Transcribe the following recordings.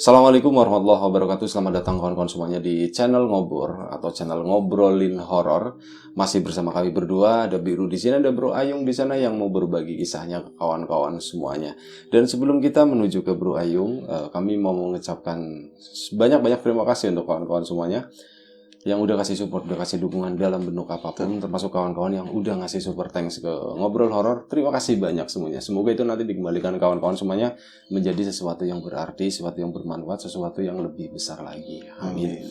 Assalamualaikum warahmatullahi wabarakatuh. Selamat datang kawan-kawan semuanya di channel Ngobor atau channel Ngobrolin Horor. Masih bersama kami berdua, ada Biru di sini, ada Bro Ayung di sana yang mau berbagi kisahnya ke kawan-kawan semuanya. Dan sebelum kita menuju ke Bro Ayung, kami mau mengucapkan banyak-banyak terima kasih untuk kawan-kawan semuanya yang udah kasih support, udah kasih dukungan dalam bentuk apapun, termasuk kawan-kawan yang udah ngasih super thanks ke Ngobrol Horor. Terima kasih banyak semuanya. Semoga itu nanti dikembalikan kawan-kawan semuanya menjadi sesuatu yang berarti, sesuatu yang bermanfaat, sesuatu yang lebih besar lagi. Amin.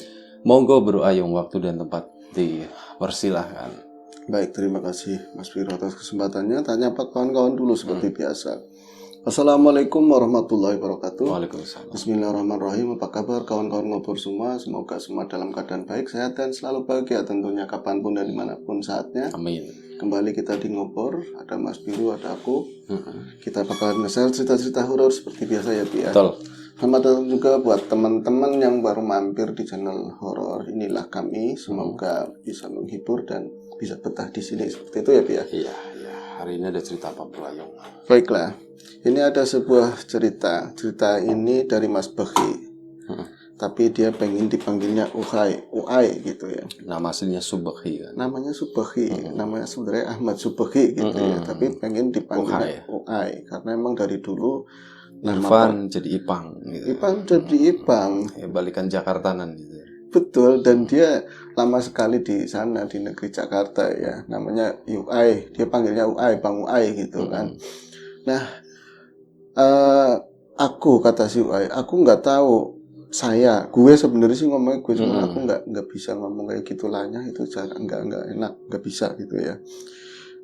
Monggo Bro Ayung, waktu dan tempat dipersilahkan. Baik, terima kasih Mas Viro atas kesempatannya. Tanya apa kawan-kawan dulu seperti biasa. Assalamualaikum warahmatullahi wabarakatuh. Waalaikumsalam. Bismillahirrahmanirrahim. Apa kabar kawan-kawan Ngobor semua? Semoga semua dalam keadaan baik, sehat, dan selalu bahagia tentunya kapanpun dan dimanapun saatnya. Amin. Kembali kita di Ngobor, ada Mas Biru, ada aku. Kita bakalan nge-share cerita-cerita horor seperti biasa ya, Pi ya. Betul. Selamat datang juga buat teman-teman yang baru mampir di channel horor. Inilah kami, semoga bisa menghibur dan bisa betah di sini seperti itu ya, Pi ya. Iya. Hari ini ada cerita apa Bro Ayung? Baiklah, ini ada sebuah cerita. Cerita ini dari Mas Bekhi. Tapi dia pengen dipanggilnya Uai gitu ya. Nama aslinya Subekhi kan? Namanya Subekhi, namanya sebenarnya Ahmad Subekhi gitu ya. Tapi pengen dipanggilnya Uai karena emang dari dulu Irfan jadi Ipang gitu. Ipang jadi Ipang. Ya, balikan Jakartanan gitu. Betul, dan dia lama sekali di sana di negeri Jakarta ya. Namanya Uai, dia panggilnya Uai, Bang Uai gitu kan. Nah, aku kata si Uai, aku nggak tahu. Gue sebenarnya sih ngomongnya gue cuma aku nggak bisa ngomong kayak gitu lahnya, itu cara nggak enak, nggak bisa gitu ya.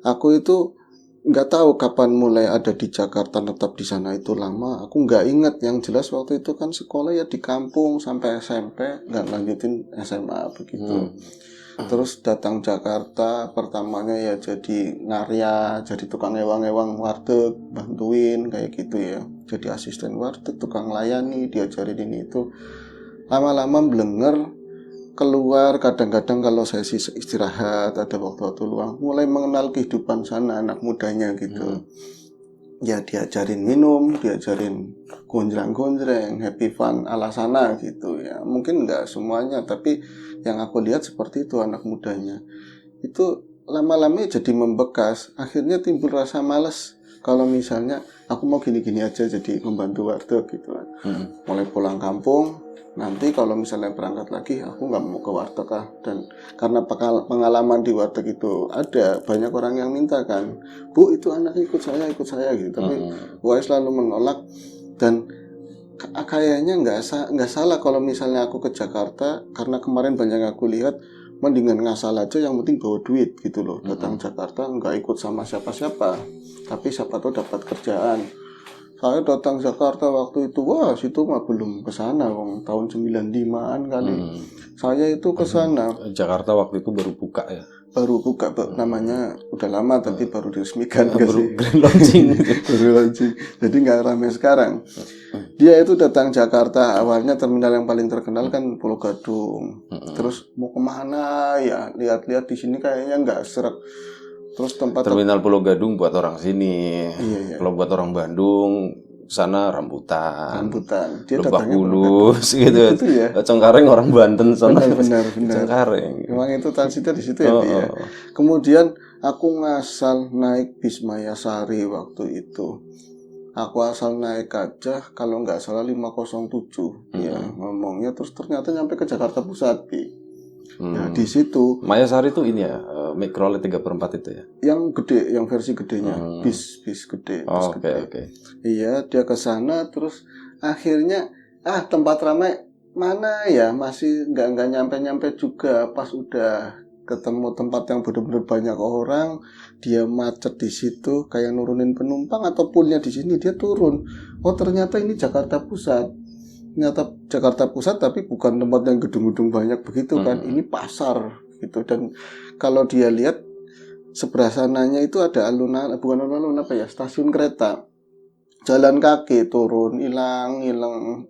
Aku itu nggak tahu kapan mulai ada di Jakarta, tetap di sana itu lama. Aku nggak ingat, yang jelas waktu itu kan sekolah ya di kampung sampai SMP, nggak lanjutin SMA begitu. Terus datang Jakarta, pertamanya ya jadi ngarya, jadi tukang ewang-ewang warteg, bantuin kayak gitu ya. Jadi asisten warteg, tukang layani, diajarin ini itu. Lama-lama blenger, keluar kadang-kadang kalau sesi istirahat, ada waktu-waktu luang, mulai mengenal kehidupan sana anak mudanya gitu. Ya diajarin minum, diajarin gonjreng-gonjreng, happy fun ala sana gitu ya. Mungkin nggak semuanya, tapi yang aku lihat seperti itu anak mudanya. Itu lama-lama jadi membekas. Akhirnya timbul rasa malas. Kalau misalnya aku mau gini-gini aja jadi membantu warteg gitu kan. Mulai pulang kampung, nanti kalau misalnya berangkat lagi aku nggak mau ke warteg ah. Dan karena pengalaman di warteg itu ada banyak orang yang minta kan, Bu itu anak ikut saya gitu. Tapi gue selalu menolak. Dan kayaknya nggak salah kalau misalnya aku ke Jakarta, karena kemarin banyak yang aku lihat mendingan ngasal aja, yang penting bawa duit gitu loh. Datang Jakarta nggak ikut sama siapa-siapa, tapi siapa tahu dapat kerjaan. Saya datang Jakarta waktu itu, wah situ mah belum kesana, tahun 95-an kali. Saya itu kesana. Jakarta waktu itu baru buka ya? Baru buka, namanya udah lama tapi baru diresmikan. Baru grand launching. Baru launching. Jadi nggak ramai sekarang. Dia itu datang Jakarta, awalnya terminal yang paling terkenal kan Pulau Gadung. Terus mau kemana ya, lihat-lihat di sini kayaknya nggak serak. Terus terminal Pulau Gadung buat orang sini. Iya. Kalau buat orang Bandung sana rambutan. Dia Lebak Bulus gitu ya. Cengkareng orang Banten sana. Benar. Cengkareng. Memang itu transitnya di situ ya, ya. Kemudian aku ngasal naik bis Mayasari waktu itu. Aku asal naik aja, kalau nggak salah 507 ya ngomongnya, terus ternyata nyampe ke Jakarta Pusat, Pi. Ya di situ. Mayasari itu ini ya, Mikrolet 3/4 itu ya. Yang gede, yang versi gedenya, bis gede. Oke. Iya, dia ke sana, terus akhirnya tempat ramai mana ya, masih nggak nyampe juga. Pas udah ketemu tempat yang benar-benar banyak orang, dia macet di situ, kayak nurunin penumpang atau poolnya di sini, dia turun. Oh ternyata ini Jakarta Pusat. Ternyata Jakarta Pusat, tapi bukan tempat yang gedung-gedung banyak begitu kan. Ini pasar gitu. Dan kalau dia lihat sebelah sananya itu ada alun-alun apa ya, stasiun kereta. Jalan kaki turun, hilang.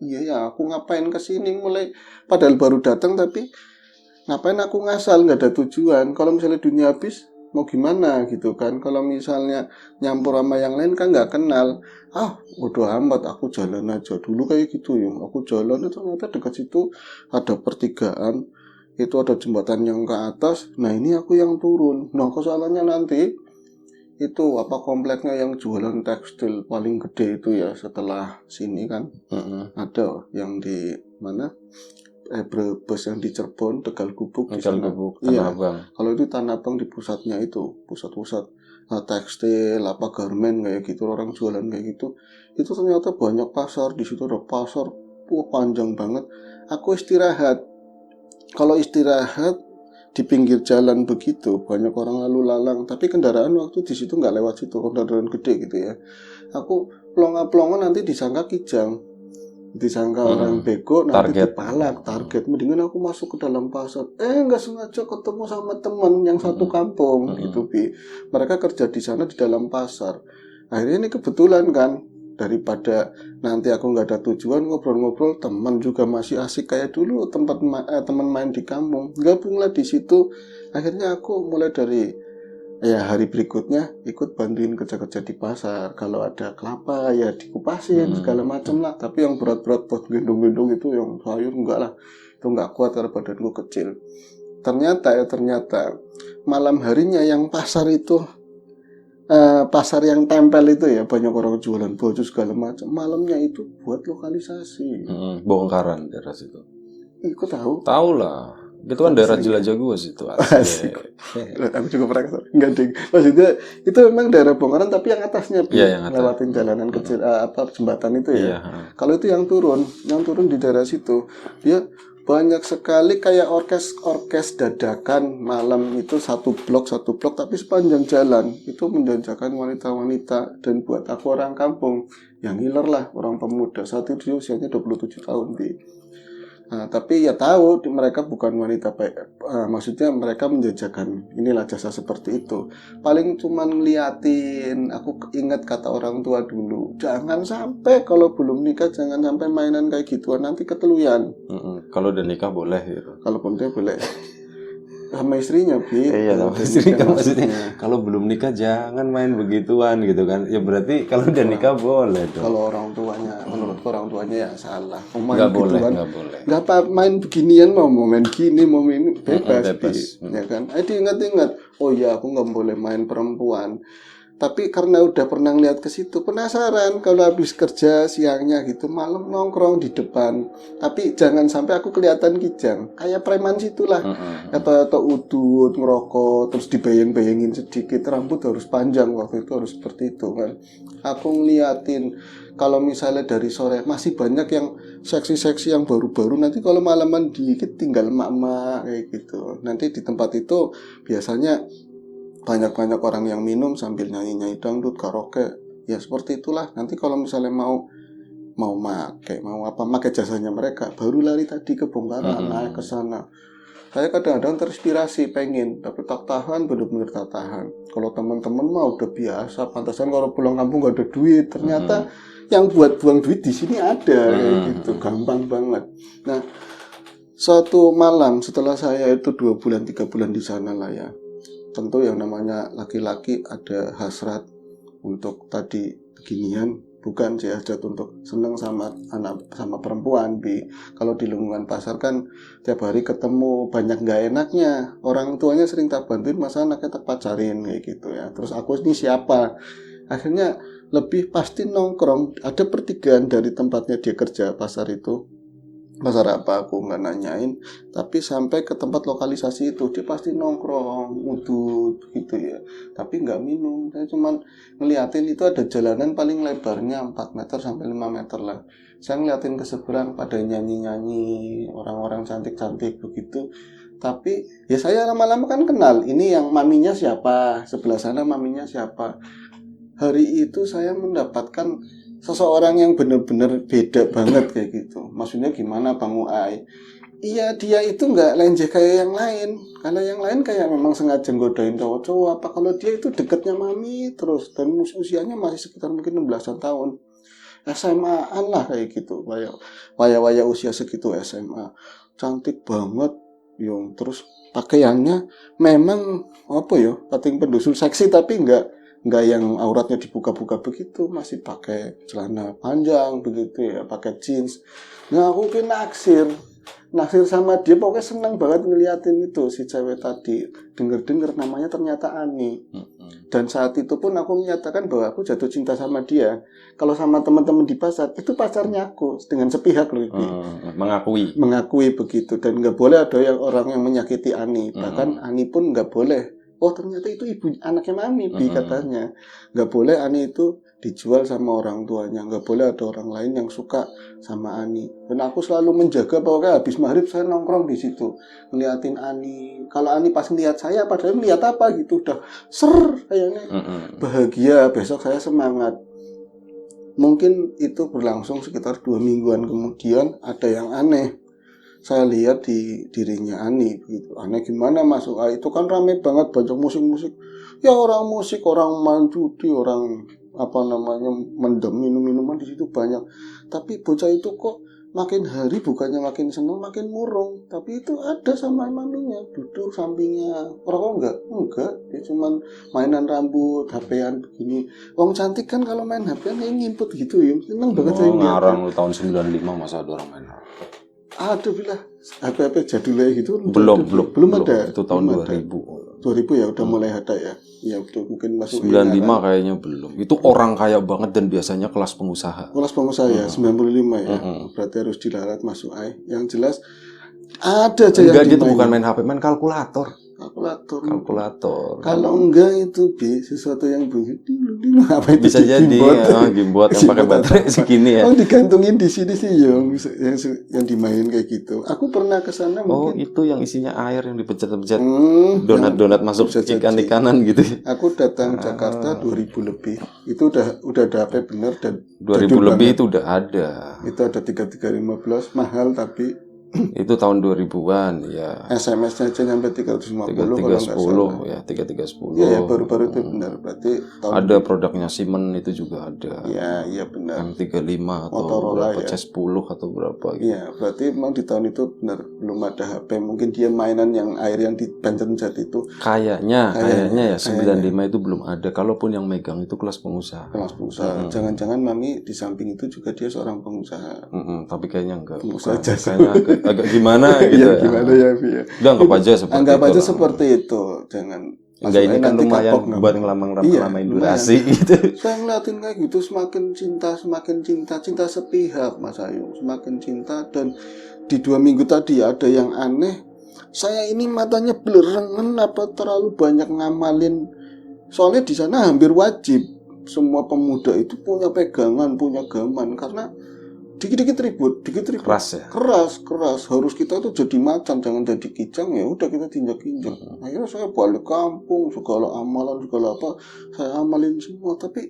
Iya ya, aku ngapain kesini mulai, padahal baru datang, tapi ngapain aku ngasal, nggak ada tujuan. Kalau misalnya dunia habis, mau gimana gitu kan. Kalau misalnya nyampur sama yang lain kan nggak kenal, bodo amat, aku jalan aja dulu kayak gitu ya. Aku jalan itu ternyata dekat situ ada pertigaan, itu ada jembatan yang ke atas. Nah ini aku yang turun. Nah kesalahannya nanti itu apa kompleknya yang jualan tekstil paling gede itu ya setelah sini kan. Ada yang di mana? Brebes yang di Cirebon, Tegal Gubuk di sana. Gubuk, Tanah Iya. Abang. Kalau itu Tanah Abang di pusatnya itu, pusat-pusat tekstil, apa garmen kayak gitu, orang jualan kayak gitu. Itu ternyata banyak pasar, di situ ada pasar, panjang banget. Aku istirahat. Kalau istirahat di pinggir jalan begitu, banyak orang lalu lalang, tapi kendaraan waktu di situ nggak lewat situ, kendaraan gede gitu ya. Aku plonga-plonga nanti disangka kijang, disangka orang bego, nanti dipalak target. Mendingan aku masuk ke dalam pasar, nggak sengaja ketemu sama teman yang satu kampung gitu Bi. Mereka kerja di sana di dalam pasar. Akhirnya ini kebetulan kan, daripada nanti aku nggak ada tujuan ngobrol-ngobrol, teman juga masih asik kayak dulu tempat teman main di kampung, gabunglah di situ. Akhirnya aku mulai dari hari berikutnya ikut bantuin kerja-kerja di pasar. Kalau ada kelapa ya dikupasin segala macam lah. Tapi yang berat-berat buat gendong-gendong itu, yang sayur enggak lah. Itu enggak kuat karena badanku kecil. Ternyata malam harinya yang pasar itu, pasar yang tempel itu ya, banyak orang jualan baju segala macam. Malamnya itu buat lokalisasi. Bongkaran daerah situ. Ikut tahu? Tahu lah. Itu kan daerah jelajah gue situ. Asik. Aku juga pernah kesana. Enggak ding. Maksudnya itu memang daerah bongkaran tapi yang atasnya yang lewatin jalanan kecil jembatan itu ya. Iya. Kalau itu yang turun di daerah situ, dia banyak sekali kayak orkes dadakan malam itu satu blok tapi sepanjang jalan itu menjajakan wanita-wanita. Dan buat aku orang kampung yang ngiler lah, orang pemuda, saat itu usianya 27 tahun di. Nah, tapi ya tahu mereka bukan wanita baik, maksudnya mereka menjajakan inilah jasa seperti itu. Paling cuman ngeliatin. Aku ingat kata orang tua dulu, jangan sampai kalau belum nikah jangan sampai mainan kayak gituan, nanti keteluyan. Kalau udah nikah boleh gitu. Kalaupun dia boleh sama istrinya, Bi. Iya, sama istrinya maksudnya. Kalau belum nikah jangan main begituan gitu kan. Ya berarti kalau udah nikah boleh dong. Kalau orang tuanya, menurutku orang tuanya ya salah. Nggak boleh. Nggak apa main beginian, mau main gini, mau main bebas. Ya kan? Ingat-ingat. Oh ya, aku nggak boleh main perempuan. Tapi karena udah pernah lihat ke situ, penasaran kalau habis kerja siangnya gitu, malam nongkrong di depan. Tapi jangan sampai aku kelihatan kijang, kayak preman situlah. Atau udut, ngerokok, terus dibayang-bayangin sedikit, rambut harus panjang waktu itu, harus seperti itu kan. Aku ngeliatin kalau misalnya dari sore masih banyak yang seksi-seksi yang baru-baru, nanti kalau malaman dikit tinggal emak-emak kayak gitu. Nanti di tempat itu biasanya banyak-banyak orang yang minum sambil nyanyi-nyanyi dangdut, karaoke. Ya seperti itulah. Nanti kalau misalnya mau make jasanya mereka, baru lari tadi ke bongkaran, naik ke sana. Saya kadang-kadang terinspirasi pengen, tapi tak tahan, bener-bener tak tahan. Kalau teman-teman mah udah biasa, pantasan kalau pulang kampung gak ada duit. Ternyata yang buat buang duit di sini ada, kayak gitu, gampang banget. Nah, suatu malam setelah saya itu 2 bulan 3 bulan di sana lah ya. Tentu yang namanya laki-laki ada hasrat untuk tadi beginian, bukan sih hasrat untuk seneng sama anak sama perempuan. Kalau di lingkungan pasar kan tiap hari ketemu, banyak nggak enaknya. Orang tuanya sering tak bantuin, masa anaknya tak pacarin kayak gitu ya. Terus aku ini siapa? Akhirnya lebih pasti nongkrong. Ada pertigaan dari tempatnya dia kerja pasar itu. Pasar apa aku nggak nanyain, tapi sampai ke tempat lokalisasi itu dia pasti nongkrong, udut gitu ya, tapi nggak minum. Saya cuman ngeliatin itu ada jalanan paling lebarnya 4 meter sampai 5 meter lah. Saya ngeliatin ke seberang pada nyanyi-nyanyi, orang-orang cantik-cantik begitu. Tapi ya saya lama-lama kan kenal, ini yang maminya siapa, sebelah sana maminya siapa. Hari itu saya mendapatkan seseorang yang benar-benar beda banget kayak gitu. Maksudnya gimana Bang Uai? Iya, dia itu nggak lenjeh kayak yang lain. Kalau yang lain kayak memang sengaja godain cowok-cowok. Apa kalau dia itu deketnya mami terus, dan usianya masih sekitar mungkin 16-an tahun. SMA-an lah kayak gitu. Waya usia segitu SMA. Cantik banget. Yung terus pakaiannya memang apa ya, kating pendusul seksi tapi enggak yang auratnya dibuka-buka begitu, masih pakai celana panjang begitu ya, pakai jeans. Nah, aku kan naksir sama dia, pokoknya seneng banget ngeliatin itu si cewek tadi. Denger-denger namanya ternyata Ani. Dan saat itu pun aku menyatakan bahwa aku jatuh cinta sama dia. Kalau sama teman-teman di pasar, itu pacarnya aku dengan sepihak loh ini. Mengakui begitu, dan nggak boleh ada orang yang menyakiti Ani. Bahkan Ani pun nggak boleh. Oh, ternyata itu ibu anaknya Mami, Bi, katanya. Nggak boleh Ani itu dijual sama orang tuanya, nggak boleh ada orang lain yang suka sama Ani. Dan aku selalu menjaga bahwa kayak habis maghrib saya nongkrong di situ ngeliatin Ani. Kalau Ani pas ngeliat saya, padahal ngeliat apa gitu, udah kayaknya bahagia, besok saya semangat. Mungkin itu berlangsung sekitar 2 mingguan kemudian ada yang aneh saya lihat di dirinya Ani begitu. Aneh gimana masuk itu kan rame banget, banyak musik-musik. Ya orang musik, orang main judi, orang mendem minum-minuman di situ banyak. Tapi bocah itu kok makin hari bukannya makin senang, makin murung. Tapi itu ada sama maminya, duduk sampingnya. Orang enggak, dia cuman mainan rambut, HP-an begini. Wong cantik kan kalau main HP-an kayak ngimput gitu ya. Seneng banget saya lihat. Ngarang lu tahun 95 masa ada orang main HP. Ada bilah HP jadulnya gitu. Belum ada. Itu tahun 2000 ya udah mulai ada ya. Ya udah mungkin masuk 95 kayaknya belum. Itu orang kaya banget dan biasanya kelas pengusaha. Ya, 95 ya. Berarti harus dilarat masuk Yang jelas ada aja yang dia tuh bukan main HP, main kalkulator. Kalau enggak itu sesuatu yang bunyi apa itu bisa jadi gimbot yang pakai baterai segini ya. Oh, digantungin di sini sih yang dimainin kayak gitu. Aku pernah ke sana mungkin. Itu yang isinya air yang dipencet-pencet. Donat masuk ikan-ikanan gitu. Aku datang Jakarta 2000 lebih. Itu udah ada HP bener dan 2000 lebih itu udah ada. Itu ada 3315 mahal tapi itu tahun 2000-an ya. SMS-nya aja nyampe 350 ya, 3310. Iya, baru-baru itu benar. Berarti ada produknya Siemens itu juga ada. Iya benar. M35 atau Motorola, berapa, C10 atau berapa gitu. Iya, berarti memang di tahun itu benar belum ada HP. Mungkin dia mainan yang air yang dipencet itu. Kayaknya ya 95 itu belum ada. Kalaupun yang megang itu kelas pengusaha. Jangan-jangan Mami di samping itu juga dia seorang pengusaha. Tapi kayaknya enggak. Pengusaha jasa. Kayaknya agak gimana gitu. Gimana ya, Via? Anggap aja seperti itu. Jangan. Enggak, ini kan lumayan buat ngelamain durasi gitu. Saya ngeliatin kayak gitu, semakin cinta sepihak Mas Ayu, semakin cinta. Dan di 2 minggu tadi ada yang aneh. Saya ini matanya belerengan apa terlalu banyak ngamalin. Soalnya di sana hampir wajib semua pemuda itu punya pegangan, punya gaman, karena dikit-dikit ribut. Keras ya? Keras. Harus kita tuh jadi macan, jangan jadi kijang. Ya udah kita tinjak-injak. Akhirnya saya balik kampung, segala amalan, segala apa saya amalin semua. Tapi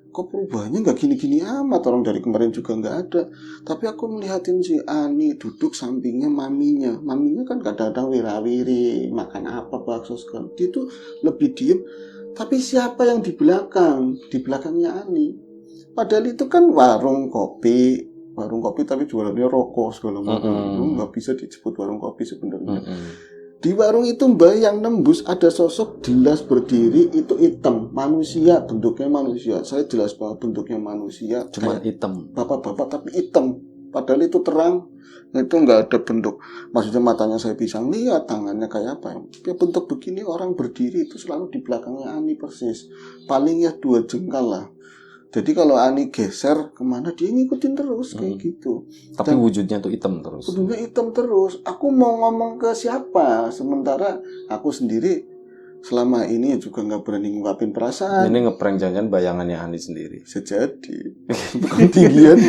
kok perubahannya nggak gini-gini amat. Orang dari kemarin juga nggak ada. Tapi aku melihatin si Ani duduk sampingnya maminya. Maminya kan kadang-kadang wirawiri, makan apa, bakso segala. Dia tuh lebih diem. Tapi siapa yang di belakang? Di belakangnya Ani. Padahal itu kan warung kopi tapi jualannya rokok segala macam. Nggak bisa disebut warung kopi sebenarnya. Di warung itu Mbak yang nembus ada sosok jelas berdiri, itu hitam, manusia, bentuknya manusia. Saya jelas banget bentuknya manusia. Cuma hitam. Bapak-bapak tapi hitam. Padahal itu terang. Itu nggak ada bentuk. Maksudnya matanya saya bisa lihat, tangannya kayak apa. Ya bentuk begini orang berdiri itu selalu di belakangnya Ani persis. Paling ya 2 jengkal lah. Jadi kalau Ani geser kemana dia ngikutin terus kayak gitu. Tapi wujudnya tuh hitam terus. Wujudnya hitam terus. Aku mau ngomong ke siapa? Sementara aku sendiri selama ini juga nggak berani ngungkapin perasaan. Ini ngeprank jangan bayangannya Ani sendiri. Sejadi. Bukan tinggian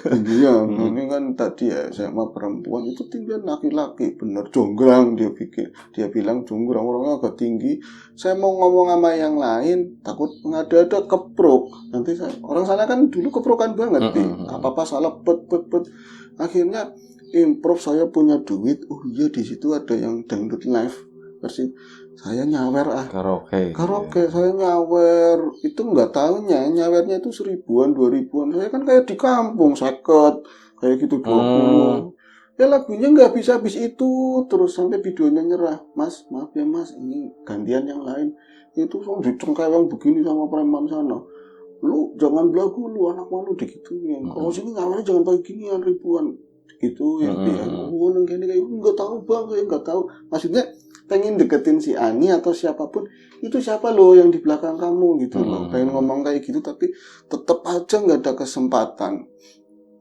tinggian. Ini kan tadi ya saya sama perempuan itu tinggian laki-laki. Bener jonggrang dia pikir. Dia bilang jonggrang, orangnya agak tinggi. Saya mau ngomong sama yang lain takut ngada-ada keprok. Nanti orang sana kan dulu keprokan banget apa-apa salah bet. Akhirnya improv, saya punya duit. Oh iya, di situ ada yang dangdut live versi. Saya nyawer karaoke. Saya nyawer. Itu nggak tahunya nyawernya itu 1000-an 2000-an. Saya kan kayak di kampung 50 kayak gitu 20. Ya lagunya nggak habis itu, terus sampai videonya nyerah. Mas, maaf ya mas, ini gantian yang lain. Itu dicengkeweng begini sama preman sana. Lu jangan belagu, lu anak malu digituin. Kalau sini ngawannya jangan pakai ginian ribuan. Gitu ya, oh gini kayak nggak tahu bang, saya nggak tahu. Maksudnya pengen deketin si Ani atau siapapun, itu siapa lo yang di belakang kamu gitu loh. Pengen ngomong kayak gitu tapi tetap aja nggak ada kesempatan.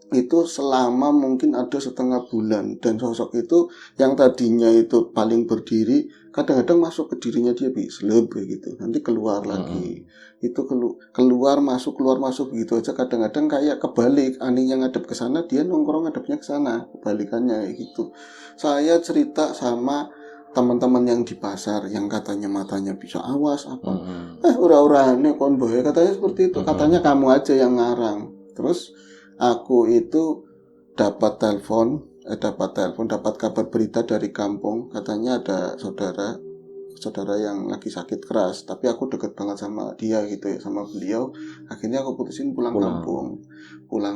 Itu selama mungkin ada setengah bulan, dan sosok itu yang tadinya itu paling berdiri kadang-kadang masuk ke dirinya dia seleb gitu, nanti keluar lagi, itu keluar masuk begitu aja. Kadang-kadang kayak kebalik, Ani yang ngadep ke sana, dia nongkrong ngadepnya ke sana, kebalikannya gitu. Saya cerita sama teman-teman yang di pasar yang katanya matanya bisa awas apa, ura-urane kon boy katanya seperti itu, katanya kamu aja yang ngarang. Terus aku itu dapat kabar berita dari kampung, katanya ada saudara yang lagi sakit keras, tapi aku deket banget sama dia gitu ya, sama beliau. Akhirnya aku putusin pulang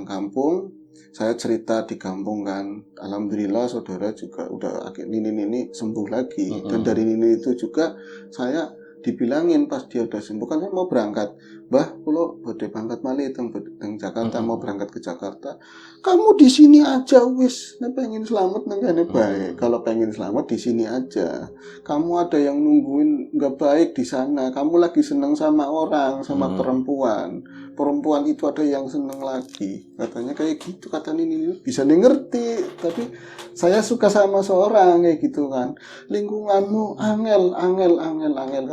kampung. Saya cerita di kampung kan, alhamdulillah saudara juga udah ini sembuh lagi. Dan dari ini itu juga saya dibilangin pas dia udah sembuh, kan saya mau berangkat, Mbah, kalau badhe berangkat malih teng Jakarta, mau berangkat ke Jakarta. Kamu di sini aja wis, nek pengen selamat nang kene bae. Kalau pengen selamat di sini aja. Kamu ada yang nungguin nggak baik di sana. Kamu lagi seneng sama orang, sama perempuan. Perempuan itu ada yang seneng lagi. Katanya kayak gitu, kata ini bisa ngerti, tapi saya suka sama seorang kayak gitu kan. Lingkunganmu angel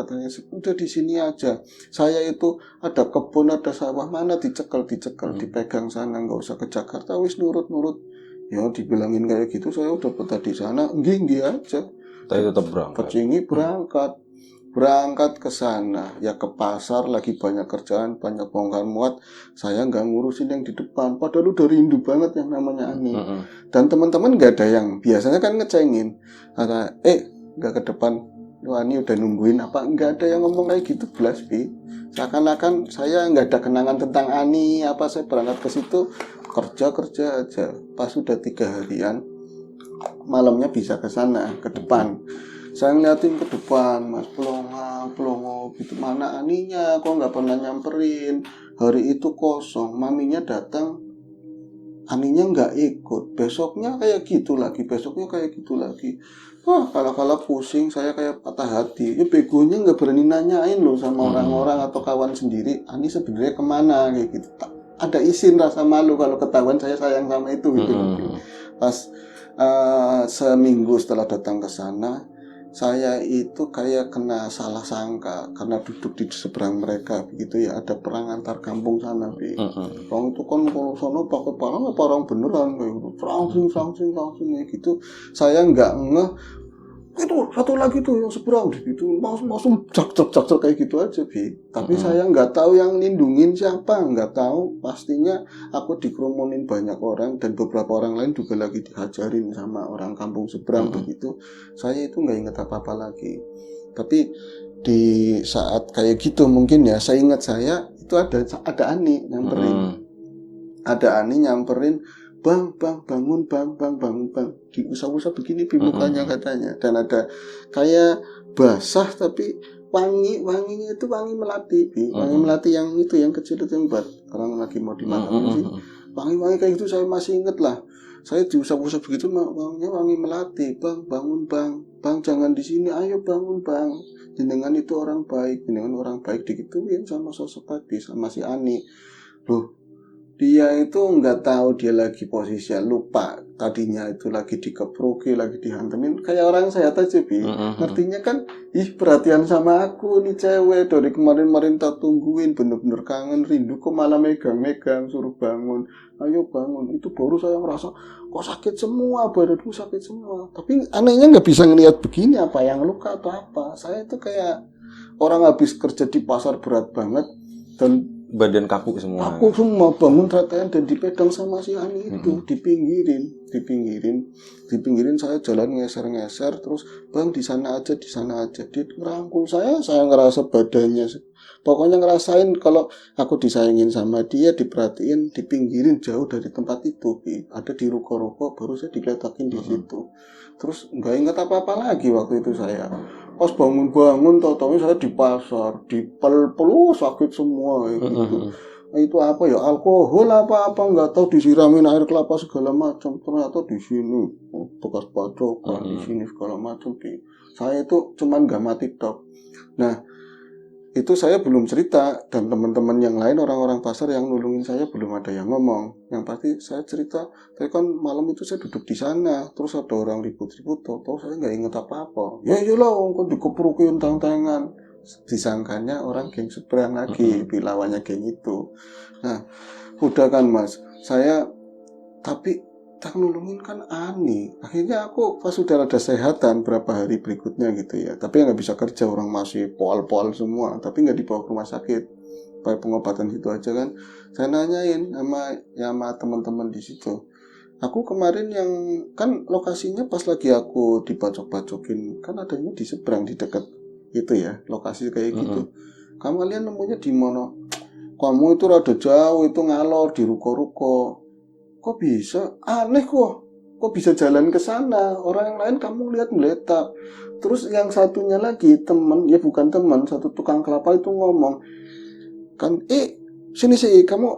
katanya, udah di sini aja. Saya itu ada kebun, ada sawah, mana dicekel dipegang sana, nggak usah ke Jakarta, wis nurut ya. Dibilangin kayak gitu, saya udah betah di sana, enggak aja. Tapi tetap berangkat. Kecingi berangkat ke sana ya, ke pasar lagi banyak kerjaan, banyak bongkar muat, saya nggak ngurusin yang di depan, padahal udah rindu banget yang namanya Ani. Dan teman-teman nggak ada yang biasanya kan ngecengin, kata nggak ke depan, Ani udah nungguin apa, nggak ada yang ngomong kayak gitu belas bi. Seakan-akan saya nggak ada kenangan tentang Ani apa, saya berangkat ke situ kerja aja. Pas sudah 3 harian malamnya bisa ke sana, ke depan. Saya ngeliatin ke depan, Mas, pelongo gitu, mana Aninya, kok nggak pernah nyamperin. Hari itu kosong, maminya datang, Aninya nggak ikut. Besoknya kayak gitu lagi. Kala pusing, saya kayak patah hati. Begonya nggak berani nanyain loh sama orang-orang atau kawan sendiri, Ani sebenarnya kemana kayak gitu. Ada izin rasa malu kalau ketahuan saya sayang sama itu gitu. Pas seminggu setelah datang ke sana, saya itu kayak kena salah sangka karena duduk di seberang mereka begitu ya, ada perang antar kampung sana bi. Orang itu kan kalau sana pakai parang beneran kayak gitu, frangsing gitu. Saya nggak ngeh, itu satu lagi tuh yang seberang gitu, langsung jak kayak gitu aja bi. Tapi saya nggak tahu yang lindungin siapa, nggak tahu. Pastinya aku dikerumunin banyak orang, dan beberapa orang lain juga lagi dihajarin sama orang kampung seberang begitu. Saya itu nggak ingat apa-apa lagi. Tapi di saat kayak gitu mungkin ya, saya ingat saya itu ada Ani nyamperin, Bang, bangun bang, diusap-usap begini mukanya katanya, dan ada kayak basah tapi wanginya itu wangi melati, wangi melati yang itu yang kecil itu, yang buat orang lagi mau dimakan sih, wangi kayak gitu. Saya masih inget lah, saya diusap-usap begitu, wangi melati. Bang, bangun bang, jangan di sini, ayo bangun bang, jenengan itu orang baik, digituin sama sosok tadi, sama si Ani. Loh, dia itu nggak tahu dia lagi posisi lupa, tadinya itu lagi dikeproki, lagi dihantemin kayak orang sehat aja bi. Ngertinya kan, perhatian sama aku nih cewek, dari kemarin tak tungguin, bener-bener kangen, rindu, kok malah megang suruh bangun, ayo bangun. Itu baru saya ngerasa kok sakit semua, badanku sakit semua. Tapi anehnya nggak bisa ngelihat begini apa yang luka atau apa. Saya itu kayak orang habis kerja di pasar berat banget dan badan kaku semua. Aku semua bangun ratakan dan dipegang sama si Ani itu, dipinggirin. Saya jalan ngeser terus, bang di sana aja. Dia ngerangkul saya ngerasa badannya Pokoknya ngerasain kalau aku disayangin sama dia, diperhatiin, dipinggirin jauh dari tempat itu. Ada di ruko-ruko, baru saya digeletakin di situ. Terus nggak ingat apa-apa lagi waktu itu saya. Pas bangun-bangun, tahu-tahu saya di pasar, dipel-pelu sakit semua gitu. Itu apa ya, alkohol apa-apa nggak tahu, disiramin air kelapa segala macam, ternyata di sini bekas bacokan, di sini segala macam. Saya itu cuman nggak mati tok. Nah, itu saya belum cerita, dan teman-teman yang lain, orang-orang pasar yang nulungin saya belum ada yang ngomong. Yang pasti saya cerita, tapi kan malam itu saya duduk di sana, terus ada orang ribut-ribut, tahu saya nggak inget apa-apa. Ya iyalah, kok dikepurukin tang-tangan. Disangkanya orang geng seberang lagi, lawannya geng itu. Nah, udah kan mas, saya tapi tak nulungin kan aneh. Akhirnya aku pas sudah ada sehatan berapa hari berikutnya gitu ya, tapi nggak bisa kerja, orang masih poal-poal semua, tapi nggak dibawa ke rumah sakit, kayak pengobatan gitu aja kan. Saya nanyain sama teman-teman di situ, aku kemarin yang kan lokasinya pas lagi aku dibacok-bacokin kan adanya di seberang, di dekat itu ya, lokasi kayak gitu. Kalian nemunya di mana? Kamu itu rada jauh, itu ngalor di ruko-ruko. Kok bisa? Aneh kok. Kok bisa jalan ke sana? Orang yang lain kamu lihat meletak. Terus yang satunya lagi teman, ya bukan teman, satu tukang kelapa itu ngomong, kan, sini sih kamu,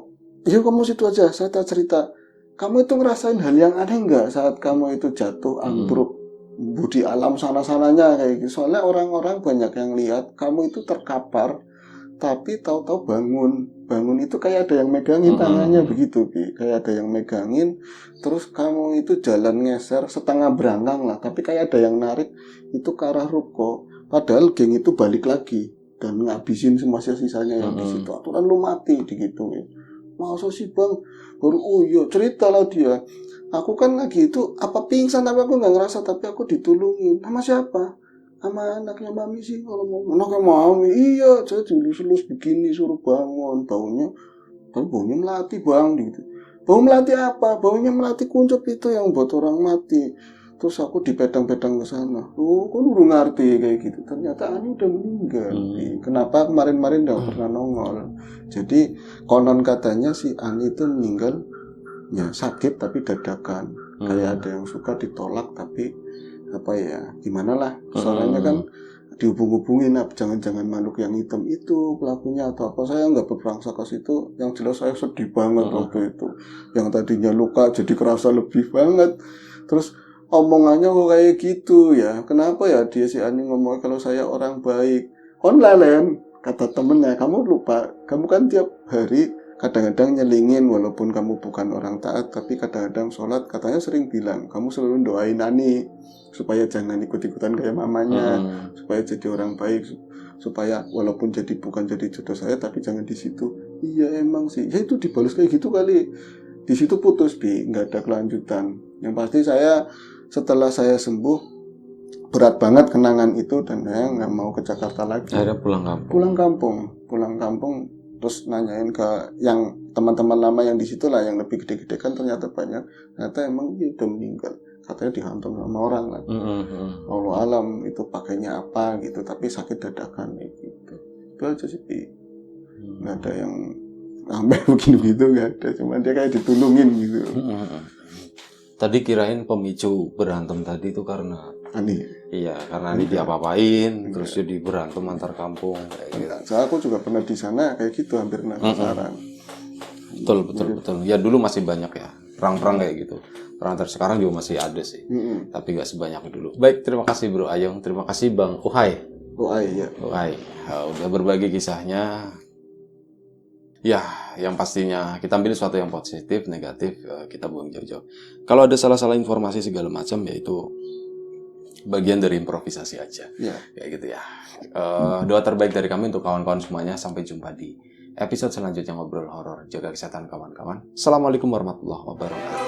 yuk kamu situ aja, saya tak cerita. Kamu itu ngerasain hal yang aneh nggak saat kamu itu jatuh ambruk budi alam sana-sananya kayak gitu? Soalnya orang-orang banyak yang lihat kamu itu terkapar, tapi tahu-tahu bangun itu kayak ada yang megangin tangannya begitu, kayak ada yang megangin, terus kamu itu jalan ngeser setengah berangkang lah, tapi kayak ada yang narik itu ke arah ruko, padahal geng itu balik lagi dan ngabisin semua sisanya yang di situ. Aturan lu mati digituin. Masa sih bang? Baru iya cerita lah dia. Aku kan lagi itu apa pingsan, tapi aku nggak ngerasa, tapi aku ditulungin. Sama siapa? Sama anaknya mami sih, kalau mau anaknya mami. Iya, saya dilus-lus begini suruh bangun, baunya melati bang gitu. Bau melati apa? Baunya melati kuncup itu yang buat orang mati. Terus aku dipedang-pedang ke sana. Oh, kok lu ngerti kayak gitu. Ternyata Ani udah meninggal. Kenapa kemarin-kemarin nggak pernah nongol? Jadi konon katanya si Ani itu meninggal ya sakit tapi dadakan. Kayak ada yang suka ditolak tapi apa ya, gimana lah. Soalnya kan dihubung-hubungin, jangan-jangan makhluk yang hitam itu pelakunya atau apa. Saya nggak berprasangka ke situ. Yang jelas saya sedih banget waktu itu. Yang tadinya luka jadi kerasa lebih banget. Terus omongannya kok kayak gitu ya. Kenapa ya dia si Ani ngomong kalau saya orang baik? Kon lalen, kata temennya, kamu lupa. Kamu kan tiap hari kadang-kadang nyelingin walaupun kamu bukan orang taat, tapi kadang-kadang sholat katanya sering bilang kamu selalu doain Ani supaya jangan ikut-ikutan kayak mamanya, supaya jadi orang baik, supaya walaupun bukan jadi jodoh saya tapi jangan di situ. Iya emang sih, ya itu dibalas kayak gitu kali. Di situ putus nggak ada kelanjutan. Yang pasti saya setelah saya sembuh berat banget kenangan itu dan saya nggak mau ke Jakarta lagi. Akhirnya pulang kampung. Terus nanyain ke yang teman-teman lama yang di situ lah, yang lebih gede-gede kan ternyata banyak. Ternyata emang dia udah meninggal. Katanya dihantam sama orang lah. Allah alam itu pakainya apa gitu, tapi sakit dadakan gitu. Itu aja sih. Nggak ada yang sampai begini-begitu, nggak ada. Cuma dia kayak ditulungin gitu. Tadi kirain pemicu berantem tadi itu karena Ani. Iya, karena Ani diapa-apain, terus jadi berantem antar kampung kayak gitu. Saya aku juga pernah di sana kayak gitu, hampir kena sasaran. Betul. Ya dulu masih banyak ya perang-perang kayak gitu. Perang sekarang juga masih ada sih, tapi nggak sebanyak dulu. Baik, terima kasih Bro Ayong, terima kasih Bang Uhai. Uhai, udah berbagi kisahnya. Ya, yang pastinya kita ambil sesuatu yang positif, negatif kita buang jauh-jauh. Kalau ada salah-salah informasi segala macam, ya itu bagian dari improvisasi aja. Kayak gitu ya. Doa terbaik dari kami untuk kawan-kawan semuanya. Sampai jumpa di episode selanjutnya Ngobrol Horor. Jaga kesehatan kawan-kawan. Assalamualaikum warahmatullahi wabarakatuh.